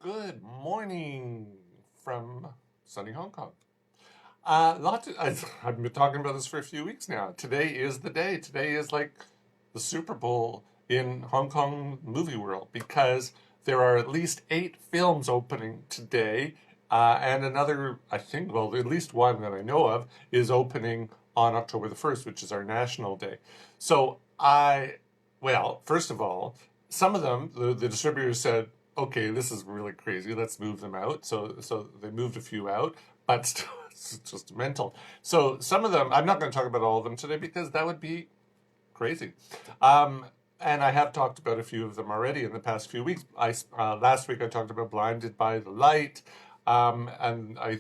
Good morning from sunny Hong Kong. I've been talking about this for a few weeks now. Today is the day. Today is like the Super Bowl in Hong Kong movie world because there are at least 8 films opening today, and another, I think, well, at least one that I know of is opening on October the 1st, which is our national day. So well, first of all, some of them, the distributors said, okay, this is really crazy. Let's move them out. So they moved a few out, but still, it's just mental. So some of them, I'm not going to talk about all of them today because that would be crazy. Um, and I have talked about a few of them already in the past few weeks. Last week I talked about Blinded by the Light. And I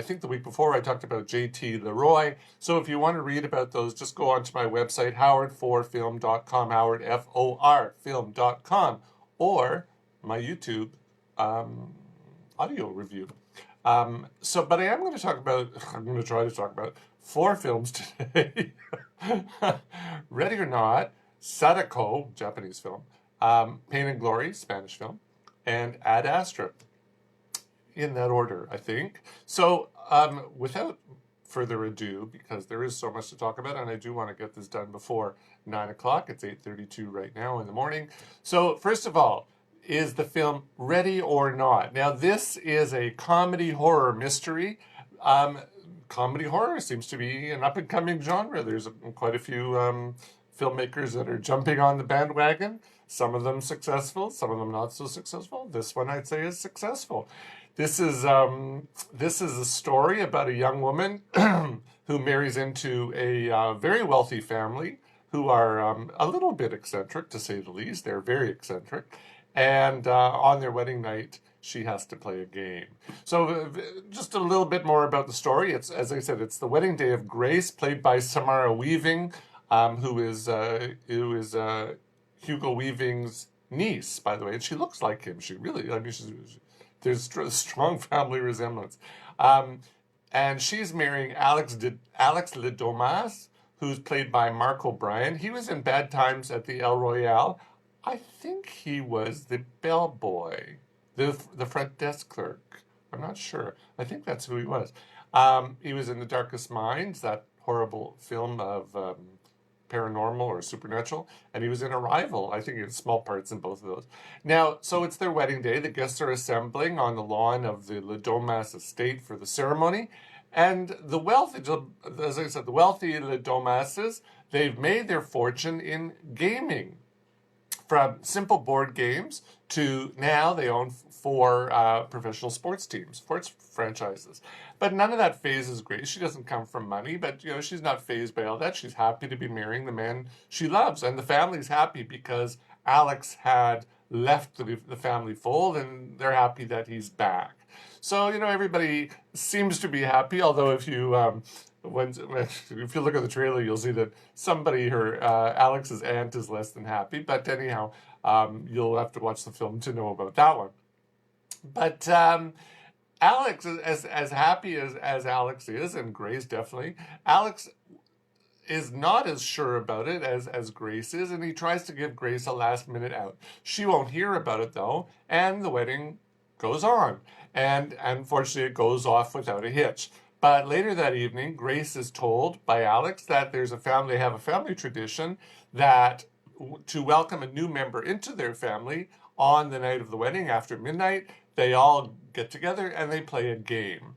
think the week before I talked about J.T. Leroy. So if you want to read about those, just go onto my website, howard4film.com, Howard, F-O-R, film.com, or my YouTube audio review. But I am going to talk about, I'm going to try to talk about 4 films today. Ready or Not, Sadako, Japanese film, Pain and Glory, Spanish film, and Ad Astra, in that order, I think. So without further ado, because there is so much to talk about, and I do want to get this done before 9 o'clock. It's 8:32 right now in the morning. So first of all, is the film Ready or Not? Now, this is a comedy horror mystery. Comedy horror seems to be an up-and-coming genre. There's quite a few filmmakers that are jumping on the bandwagon. Some of them successful, some of them not so successful. This one, I'd say, is successful. This is a story about a young woman who marries into a very wealthy family who are a little bit eccentric, to say the least. They're very eccentric. And on their wedding night, she has to play a game. So just a little bit more about the story. It's, as I said, it's the wedding day of Grace, played by Samara Weaving, who is Hugo Weaving's niece, by the way. And she looks like him. She really, I mean, there's a strong family resemblance. And she's marrying Alex Ledomas, who's played by Mark O'Brien. He was in Bad Times at the El Royale. I think he was the bellboy, the front desk clerk. I'm not sure. I think that's who he was. He was in The Darkest Minds, that horrible film of paranormal or supernatural, and he was in Arrival. I think he had small parts in both of those. Now, so it's their wedding day. The guests are assembling on the lawn of the Ledomas estate for the ceremony. And the wealthy, as I said, the wealthy Ledomases, they've made their fortune in gaming. From simple board games to now they own 4 professional sports teams, sports franchises. But none of that phases Grace. She doesn't come from money, but she's not fazed by all that. She's happy to be marrying the man she loves, and the family's happy because Alex had left the family fold, and they're happy that he's back. So everybody seems to be happy. Although if you if you look at the trailer, you'll see that Alex's aunt is less than happy. But anyhow, you'll have to watch the film to know about that one. But Alex, as happy as Alex is, and Grace definitely, Alex is not as sure about it as Grace is, and he tries to give Grace a last-minute out. She won't hear about it, though, and the wedding goes on. And unfortunately, it goes off without a hitch. But later that evening, Grace is told by Alex that they have a family tradition that to welcome a new member into their family on the night of the wedding after midnight, they all get together and they play a game.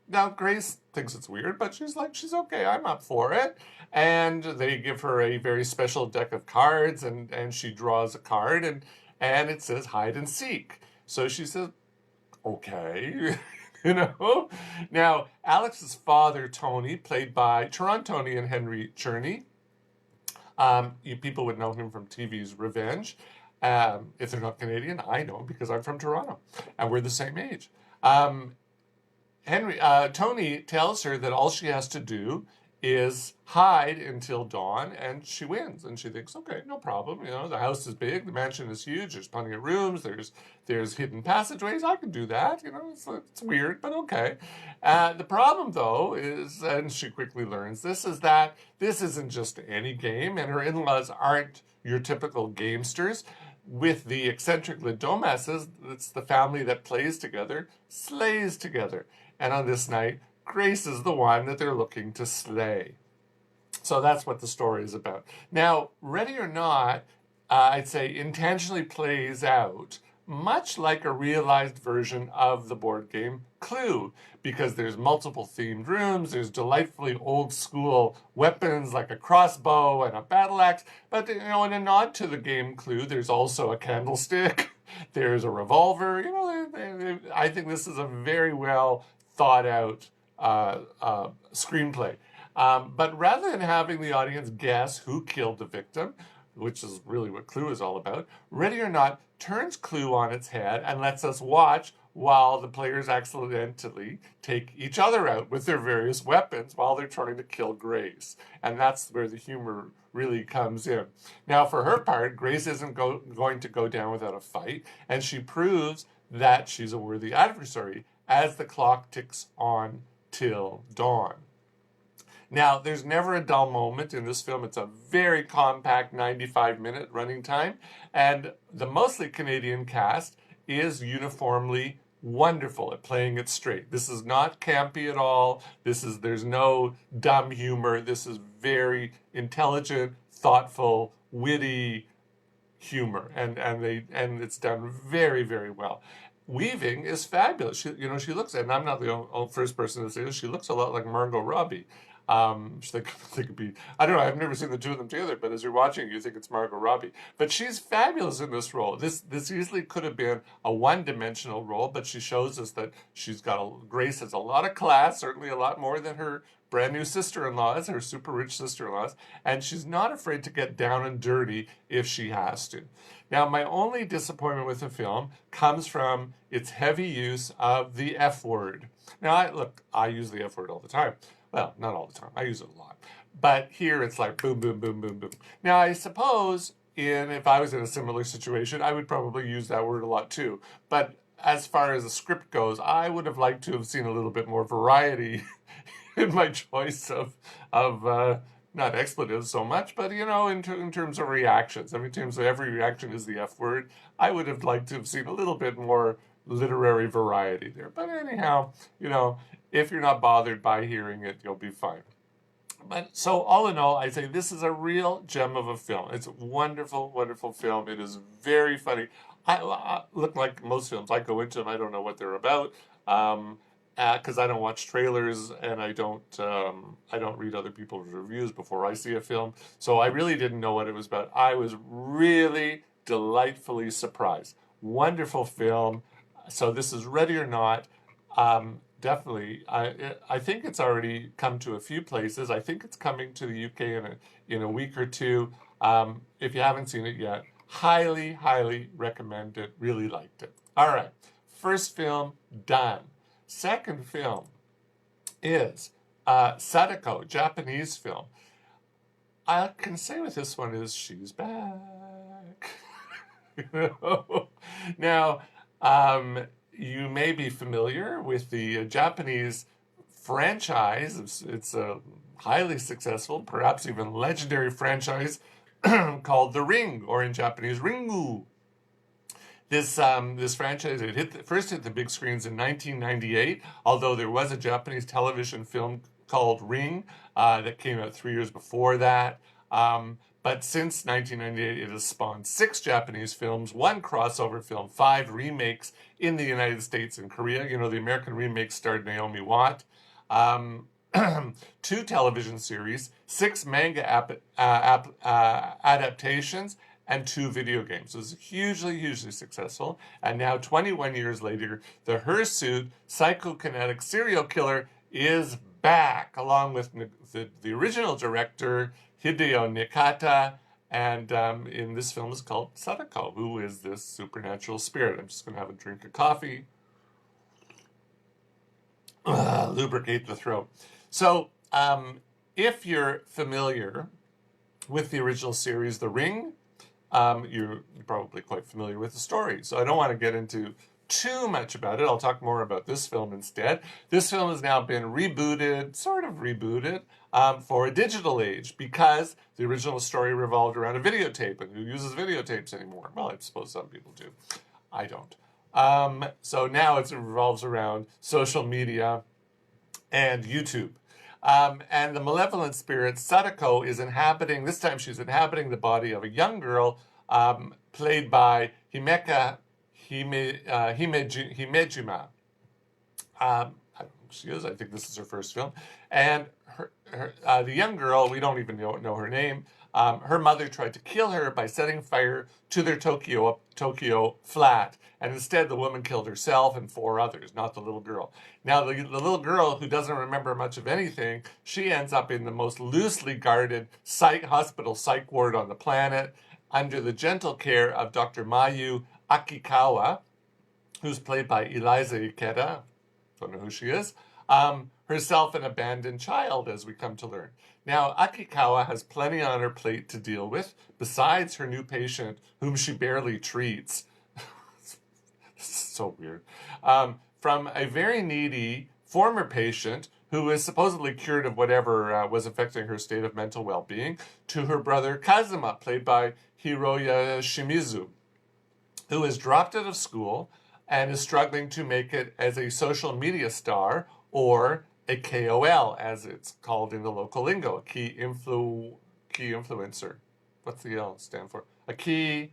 Now, Grace thinks it's weird, but she's okay, I'm up for it. And they give her a very special deck of cards, and she draws a card, and it says hide and seek. So she says, okay. Now, Alex's father, Tony, played by Tony and Henry Czerny. People would know him from TV's Revenge. If they're not Canadian, I know because I'm from Toronto, and we're the same age. Tony tells her that all she has to do is hide until dawn, and she wins. And she thinks, okay, no problem. The house is big, the mansion is huge. There's plenty of rooms. There's hidden passageways. I can do that. It's weird, but okay. The problem, though, is, and she quickly learns this, is that this isn't just any game, and her in-laws aren't your typical gamesters. with the eccentric Lidomases, it's the family that plays together, slays together. And on this night, Grace is the one that they're looking to slay. So that's what the story is about. Now, Ready or Not, I'd say intentionally plays out much like a realized version of the board game Clue, because there's multiple themed rooms, there's delightfully old school weapons like a crossbow and a battle axe, but in a nod to the game Clue, there's also a candlestick, there's a revolver. I think this is a very well thought out screenplay. But rather than having the audience guess who killed the victim, which is really what Clue is all about, Ready or Not turns Clue on its head and lets us watch while the players accidentally take each other out with their various weapons while they're trying to kill Grace. And that's where the humor really comes in. Now, for her part, Grace isn't going to go down without a fight, and she proves that she's a worthy adversary as the clock ticks on till dawn. Now, there's never a dull moment in this film. It's a very compact 95-minute running time, and the mostly Canadian cast is uniformly wonderful at playing it straight. This is not campy at all. There's no dumb humor. This is very intelligent, thoughtful, witty humor, and it's done very, very well. Weaving is fabulous. She looks, and I'm not the first person to say this, she looks a lot like Margot Robbie. They could be, I don't know, I've never seen the two of them together, but as you're watching, you think it's Margot Robbie. But she's fabulous in this role. This easily could have been a one-dimensional role, but she shows us that Grace has a lot of class, certainly a lot more than her brand new sister-in-laws, her super rich sister-in-laws, and she's not afraid to get down and dirty if she has to. Now, my only disappointment with the film comes from its heavy use of the F word. Now, I use the F word all the time. Well, not all the time. I use it a lot. But here it's like boom, boom, boom, boom, boom. Now, I suppose if I was in a similar situation, I would probably use that word a lot too. But as far as the script goes, I would have liked to have seen a little bit more variety in my choice of not expletives so much, but in terms of reactions. I mean, in terms of every reaction is the F word. I would have liked to have seen a little bit more literary variety there. But anyhow, if you're not bothered by hearing it, you'll be fine. But so all in all, I say this is a real gem of a film. It's a wonderful, wonderful film. It is very funny. I look like most films. I go into them, I don't know what they're about, because I don't watch trailers and I don't read other people's reviews before I see a film. So I really didn't know what it was about. I was really delightfully surprised. Wonderful film. So this is Ready or Not. Definitely. I think it's already come to a few places. I think it's coming to the UK in a week or two. If you haven't seen it yet, highly, highly recommend it. Really liked it. All right. First film done. Second film is Sadako, Japanese film. I can say with this one is she's back. Now, you may be familiar with the Japanese franchise. It's a highly successful, perhaps even legendary franchise called The Ring, or in Japanese, Ringu. This franchise, first hit the big screens in 1998, although there was a Japanese television film called Ring that came out 3 years before that. But since 1998, it has spawned 6 Japanese films, 1 crossover film, 5 remakes in the United States and Korea. The American remake starred Naomi Watt. 2 television series, 6 manga adaptations, and 2 video games. It was hugely, hugely successful. And now, 21 years later, the hirsute psychokinetic serial killer is back, along with the original director, Hideo Nakata, and in this film is called Sadako, who is this supernatural spirit. I'm just going to have a drink of coffee. Lubricate the throat. So, if you're familiar with the original series, The Ring, you're probably quite familiar with the story. So I don't want to get into too much about it. I'll talk more about this film instead. This film has now been rebooted, sort of rebooted, for a digital age because the original story revolved around a videotape, and who uses videotapes anymore? Well, I suppose some people do. I don't. So now it revolves around social media and YouTube. And the malevolent spirit, Sadako, is inhabiting, this time she's inhabiting the body of a young girl played by Himejima. I don't know who she is. I think this is her first film. And the young girl, we don't even know her name. Her mother tried to kill her by setting fire to their Tokyo flat. And instead, the woman killed herself and 4 others, not the little girl. Now, the little girl, who doesn't remember much of anything, she ends up in the most loosely guarded hospital psych ward on the planet under the gentle care of Dr. Mayu Akikawa, who's played by Eliza Ikeda. Don't know who she is. Herself an abandoned child, as we come to learn. Now, Akikawa has plenty on her plate to deal with, besides her new patient, whom she barely treats. So weird. From a very needy former patient who is supposedly cured of whatever was affecting her state of mental well-being, to her brother Kazuma, played by Hiroya Shimizu, who is dropped out of school and is struggling to make it as a social media star, or a KOL, as it's called in the local lingo, a key influencer. What's the L stand for? A key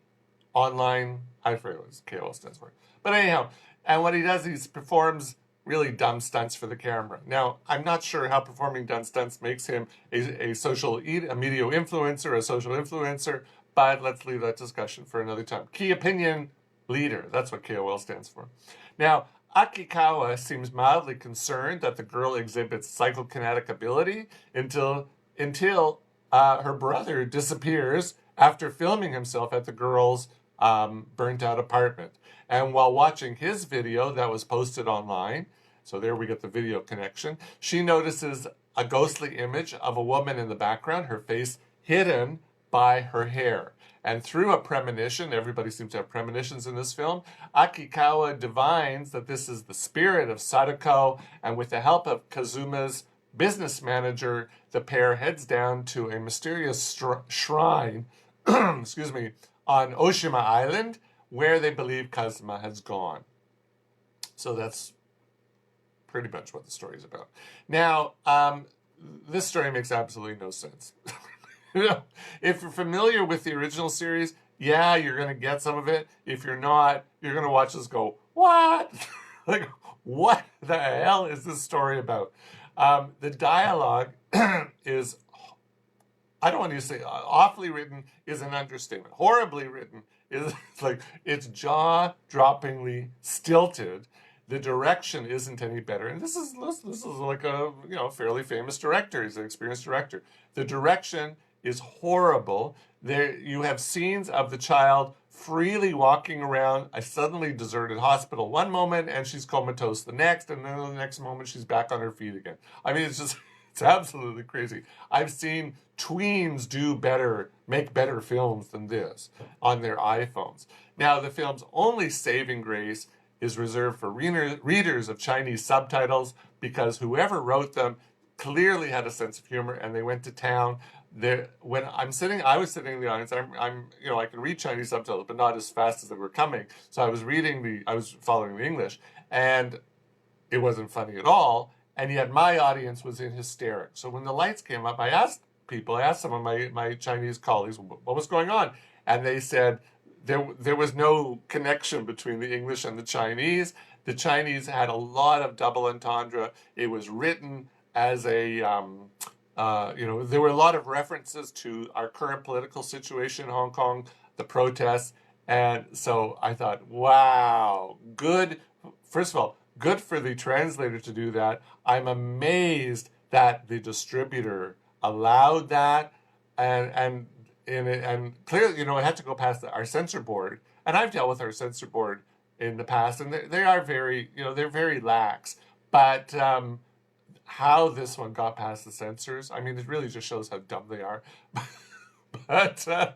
online, I forget what KOL stands for. But anyhow, and what he does, he performs really dumb stunts for the camera. Now, I'm not sure how performing dumb stunts makes him a media influencer, a social influencer, but let's leave that discussion for another time. Key opinion leader, that's what KOL stands for. Now, Akikawa seems mildly concerned that the girl exhibits psychokinetic ability until her brother disappears after filming himself at the girl's burnt out apartment. And while watching his video that was posted online, so there we get the video connection, she notices a ghostly image of a woman in the background, her face hidden by her hair. And through a premonition, everybody seems to have premonitions in this film, Akikawa divines that this is the spirit of Sadako, and with the help of Kazuma's business manager, the pair heads down to a mysterious shrine excuse me, on Oshima Island, where they believe Kazuma has gone. So that's pretty much what the story is about. Now, this story makes absolutely no sense. If you're familiar with the original series, yeah, you're going to get some of it. If you're not, you're going to watch this go, what? Like, what the hell is this story about? The dialogue is, I don't want to say awfully written is an understatement. Horribly written is like, it's jaw-droppingly stilted. The direction isn't any better. And this is like a fairly famous director. He's an experienced director. The direction is horrible. There you have scenes of the child freely walking around a suddenly deserted hospital one moment, and she's comatose the next, and then the next moment she's back on her feet again. I mean, it's absolutely crazy. I've seen tweens make better films than this on their iPhones. Now, the film's only saving grace is reserved for readers of Chinese subtitles, because whoever wrote them clearly had a sense of humor, and they went to town. When I was sitting in the audience. I can read Chinese subtitles, but not as fast as they were coming. So I was following the English, and it wasn't funny at all. And yet my audience was in hysterics. So when the lights came up, I asked some of my Chinese colleagues what was going on, and they said there was no connection between the English and the Chinese. The Chinese had a lot of double entendre. It was written as a there were a lot of references to our current political situation in Hong Kong, the protests, and so I thought, wow, good. First of all, good for the translator to do that. I'm amazed that the distributor allowed that, and clearly, it had to go past our censor board. And I've dealt with our censor board in the past, and they are very, they're very lax. But how this one got past the censors, I mean, it really just shows how dumb they are. But I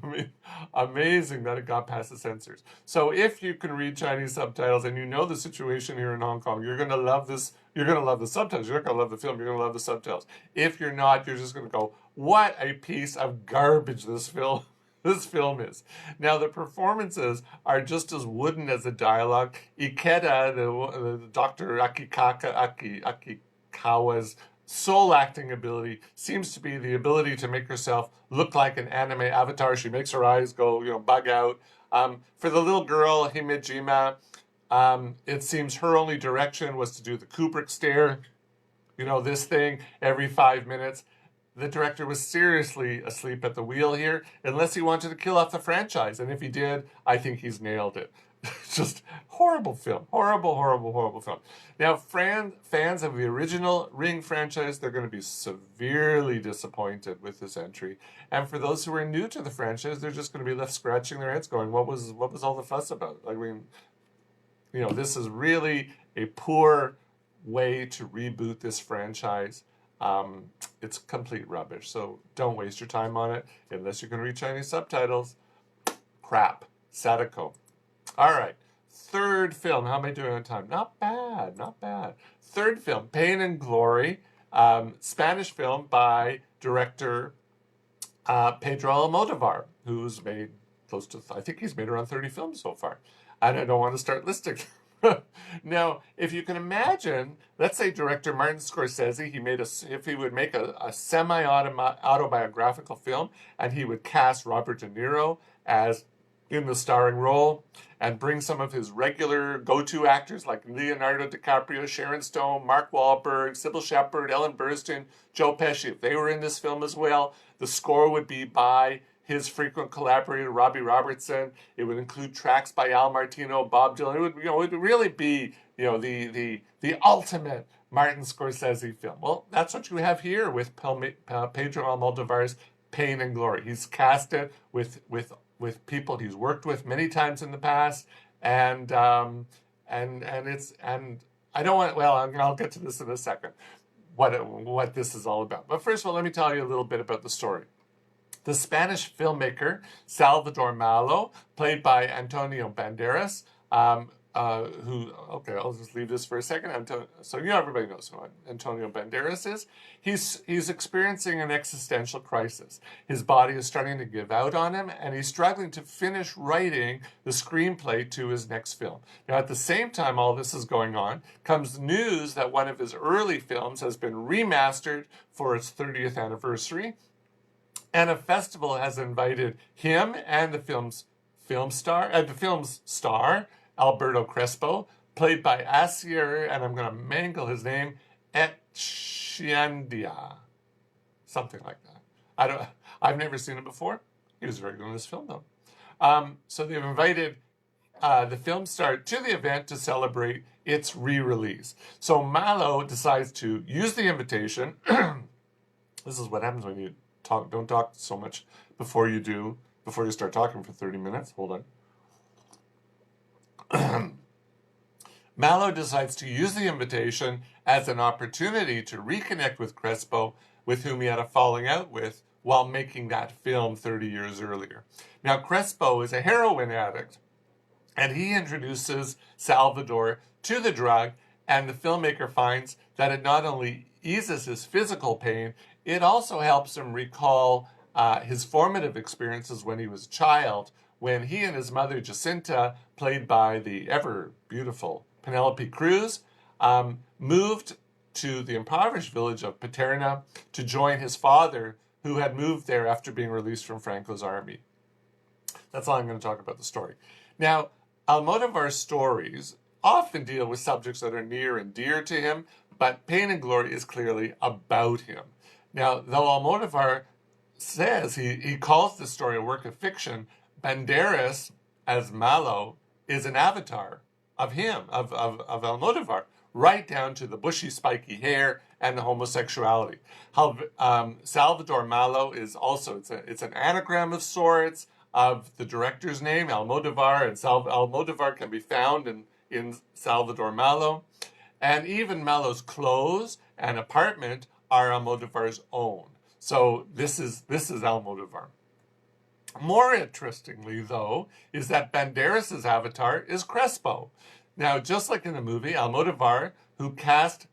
mean, amazing that it got past the censors. So if you can read Chinese subtitles and you know the situation here in Hong Kong, you're gonna love this. You're gonna love the subtitles. You're not gonna love the film. You're gonna love the subtitles. If you're not, you're just gonna go, "What a piece of garbage this film." This film is. Now, the performances are just as wooden as the dialogue. Ikeda, the Dr. Akikawa's sole acting ability seems to be the ability to make herself look like an anime avatar. She makes her eyes go, bug out. For the little girl, Himejima, it seems her only direction was to do the Kubrick stare, this thing every 5 minutes. The director was seriously asleep at the wheel here, unless he wanted to kill off the franchise. And if he did, I think he's nailed it. Just horrible film. Horrible, horrible, horrible film. Now, fans of the original Ring franchise, they're going to be severely disappointed with this entry. And for those who are new to the franchise, they're just going to be left scratching their heads going, what was all the fuss about? I mean, this is really a poor way to reboot this franchise. It's complete rubbish, so don't waste your time on it unless you can read Chinese subtitles. Crap. Sadako. All right. Third film. How am I doing on time? Not bad. Not bad. Third film, Pain and Glory, Spanish film by director Pedro Almodovar, who's made close to, I think he's made around 30 films so far. And I don't want to start listing Now, if you can imagine, let's say director Martin Scorsese, if he would make a semi-autobiographical film, and he would cast Robert De Niro as in the starring role, and bring some of his regular go-to actors like Leonardo DiCaprio, Sharon Stone, Mark Wahlberg, Sybil Shepherd, Ellen Burstyn, Joe Pesci. If they were in this film as well, the score would be by his frequent collaborator, Robbie Robertson. It would include tracks by Al Martino, Bob Dylan. It would really be, the ultimate Martin Scorsese film. Well, that's what you have here with Pedro Almodovar's Pain and Glory. He's cast it with people he's worked with many times in the past, and I don't want. Well, I'll get to this in a second. What this is all about. But first of all, let me tell you a little bit about the story. The Spanish filmmaker Salvador Malo, played by Antonio Banderas, I'll just leave this for a second. So everybody knows who Antonio Banderas is. He's experiencing an existential crisis. His body is starting to give out on him, and he's struggling to finish writing the screenplay to his next film. Now, at the same time all this is going on, comes news that one of his early films has been remastered for its 30th anniversary, and a festival has invited him and the film's star, Alberto Crespo, played by Asier, and I'm going to mangle his name, Etchiandia. Something like that. I've never seen him before. He was very good in this film, though. So they've invited the film star to the event to celebrate its re-release. So Malo decides to use the invitation. This is what happens when you don't talk so much before you start talking for 30 minutes. Hold on. Malo decides to use the invitation as an opportunity to reconnect with Crespo, with whom he had a falling out with while making that film 30 years earlier. Now, Crespo is a heroin addict, and he introduces Salvador to the drug, and the filmmaker finds that it not only eases his physical pain, it also helps him recall his formative experiences when he was a child, when he and his mother, Jacinta, played by the ever-beautiful Penelope Cruz, moved to the impoverished village of Paterna to join his father, who had moved there after being released from Franco's army. That's all I'm going to talk about the story. Now, Almodovar's stories often deal with subjects that are near and dear to him, but Pain and Glory is clearly about him. Now, though Almodovar says he calls this story a work of fiction, Banderas, as Malo, is an avatar of him, of Almodovar, right down to the bushy, spiky hair and the homosexuality. Salvador Malo is also, it's an anagram of sorts of the director's name, Almodovar, and Almodovar can be found in Salvador Malo. And even Malo's clothes and apartment are Almodovar's own. So this is Almodovar. More interestingly, though, is that Banderas's avatar is Crespo. Now, just like in the movie, Almodovar, who cast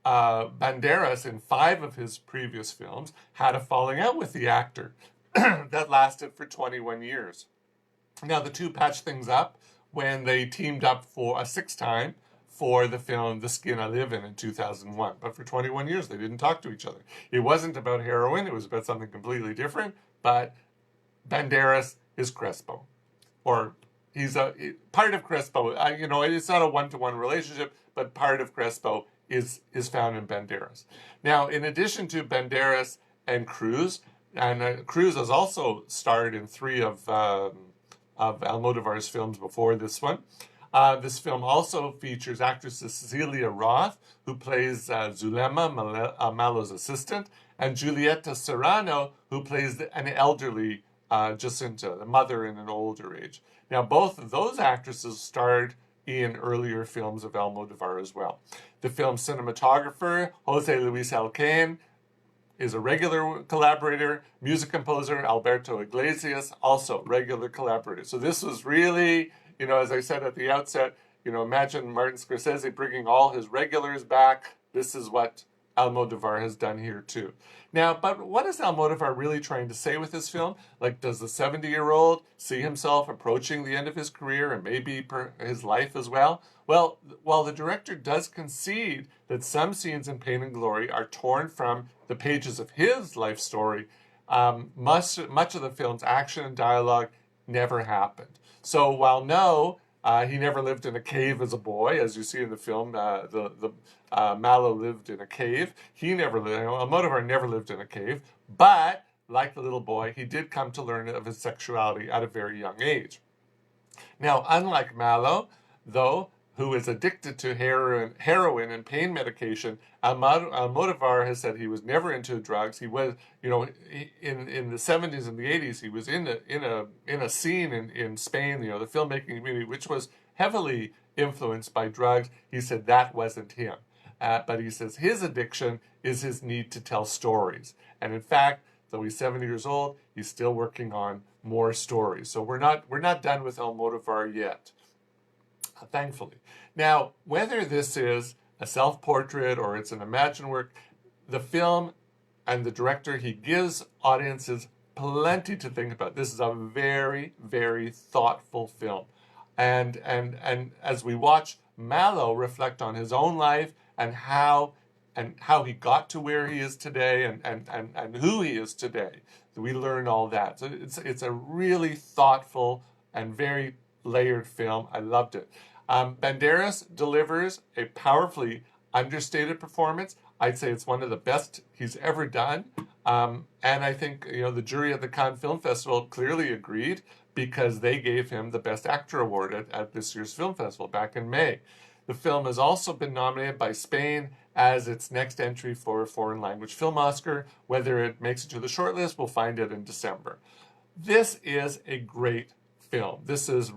Banderas in 5 of his previous films, had a falling out with the actor that lasted for 21 years. Now, the two patched things up when they teamed up for a 6th time for the film The Skin I Live In 2001. But for 21 years, they didn't talk to each other. It wasn't about heroin. It was about something completely different. But Banderas is Crespo. Or he's a part of Crespo. It's not a one-to-one relationship, but part of Crespo is found in Banderas. Now, in addition to Banderas and Cruz, and Cruz has also starred in 3 of Almodovar's films before this one. This film also features actress Cecilia Roth, who plays Zulema, Malo's assistant, and Julieta Serrano, who plays an elderly Jacinta, the mother in an older age. Now, both of those actresses starred in earlier films of Almodovar as well. The film's cinematographer, Jose Luis Alcain, is a regular collaborator. Music composer, Alberto Iglesias, also regular collaborator. So this was really, as I said at the outset, imagine Martin Scorsese bringing all his regulars back. This is what Almodovar has done here too. Now, but what is Almodovar really trying to say with this film? Like, does the 70-year-old see himself approaching the end of his career and maybe his life as well? Well, while the director does concede that some scenes in Pain and Glory are torn from the pages of his life story, much of the film's action and dialogue never happened. So while he never lived in a cave as a boy, as you see in the film. Malo lived in a cave. Almodovar never lived in a cave, but like the little boy, he did come to learn of his sexuality at a very young age. Now, unlike Malo, though, who is addicted to heroin and pain medication, Almodovar has said he was never into drugs. He was, in the 70s and the 80s, he was in a scene in Spain, the filmmaking community, which was heavily influenced by drugs. He said that wasn't him. But he says his addiction is his need to tell stories. And in fact, though he's 70 years old, he's still working on more stories. So we're not done with Almodovar yet, thankfully. Now, whether this is a self-portrait or it's an imagined work, the film and the director, he gives audiences plenty to think about. This is a very, very thoughtful film. And as we watch Malo reflect on his own life and how he got to where he is today and who he is today, we learn all that. So it's a really thoughtful and very layered film. I loved it. Banderas delivers a powerfully understated performance. I'd say it's one of the best he's ever done. And I think the jury at the Cannes Film Festival clearly agreed, because they gave him the Best Actor award at this year's film festival back in May. The film has also been nominated by Spain as its next entry for a foreign language film Oscar. Whether it makes it to the shortlist, we'll find it in December. This is a great film. This is, do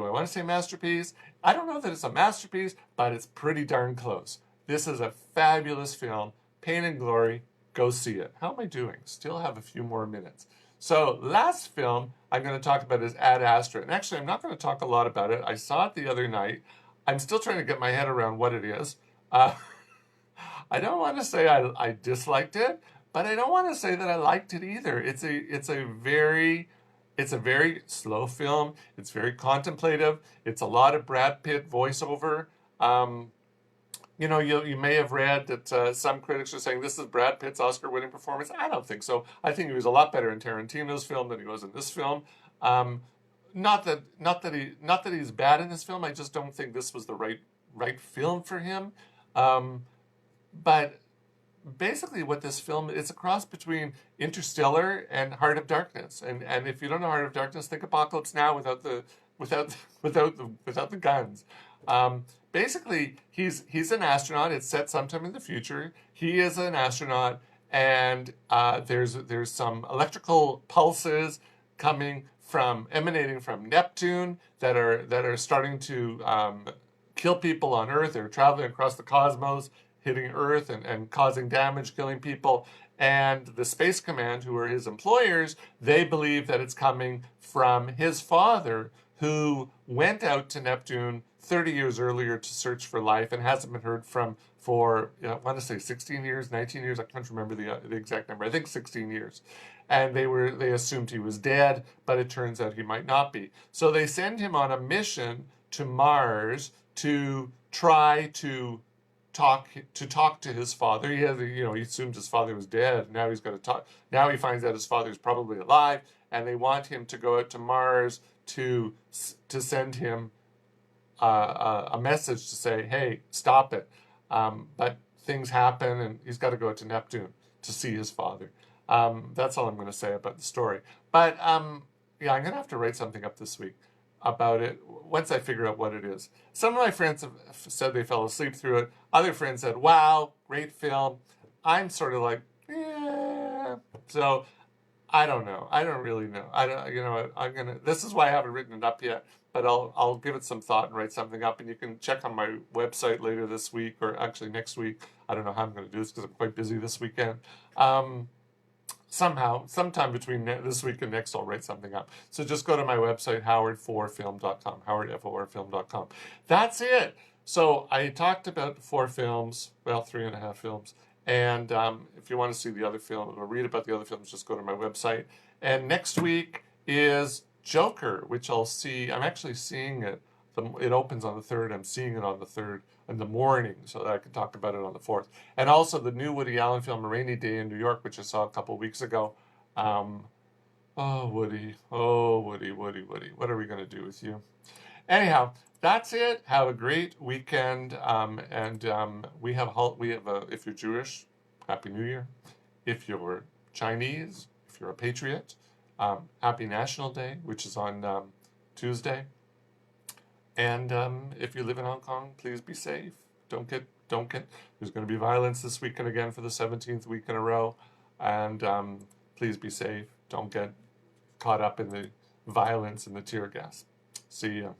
I want to say masterpiece? I don't know that it's a masterpiece, but it's pretty darn close. This is a fabulous film. Pain and Glory, go see it. How am I doing? Still have a few more minutes. So last film I'm going to talk about is Ad Astra. And actually, I'm not going to talk a lot about it. I saw it the other night. I'm still trying to get my head around what it is. I don't want to say I disliked it, but I don't want to say that I liked it either. It's a very slow film. It's very contemplative. It's a lot of Brad Pitt voiceover. You may have read that some critics are saying this is Brad Pitt's Oscar-winning performance. I don't think so. I think he was a lot better in Tarantino's film than he was in this film. Not that he's bad in this film. I just don't think this was the right film for him. But basically, what this film, it's a cross between Interstellar and Heart of Darkness. And if you don't know Heart of Darkness, think Apocalypse Now without the guns. Basically, he's an astronaut. It's set sometime in the future. He is an astronaut, and there's some electrical pulses emanating from Neptune that are starting to kill people on Earth. They're traveling across the cosmos, hitting Earth and causing damage, killing people. And the Space Command, who are his employers, they believe that it's coming from his father, who went out to Neptune 30 years earlier to search for life and hasn't been heard from for, I want to say 16 years, 19 years. I can't remember the exact number. I think 16 years. And they assumed he was dead, but it turns out he might not be. So they send him on a mission to Mars to try to talk to his father. He assumed his father was dead. Now he's got to talk. Now he finds out his father is probably alive, and they want him to go out to Mars to send him a message to say, hey, stop it. But things happen, and he's got to go to Neptune to see his father. That's all I'm going to say about the story. But yeah, I'm going to have to write something up this week about it once I figure out what it is. Some of my friends have said they fell asleep through it. Other friends said, wow, great film. I'm sort of like, yeah. So I don't know. I don't really know. I don't. This is why I haven't written it up yet. But I'll give it some thought and write something up. And you can check on my website later this week, or actually next week. I don't know how I'm going to do this because I'm quite busy this weekend. Sometime between this week and next, I'll write something up. So just go to my website, howard4film.com, howardfor.film.com. That's it. So I talked about 4 films, well, 3.5 films. And if you want to see the other film or read about the other films, just go to my website. And next week is Joker, which I'll see. I'm actually seeing it. It opens on the 3rd. I'm seeing it on the 3rd in the morning so that I can talk about it on the 4th. And also the new Woody Allen film, A Rainy Day in New York, which I saw a couple weeks ago. Woody. Oh, Woody. What are we going to do with you? Anyhow, that's it. Have a great weekend. We have if you're Jewish, Happy New Year. If you're Chinese, if you're a patriot, Happy National Day, which is on Tuesday. And if you live in Hong Kong, please be safe. Don't get. There's going to be violence this weekend again for the 17th week in a row. And please be safe. Don't get caught up in the violence and the tear gas. See ya.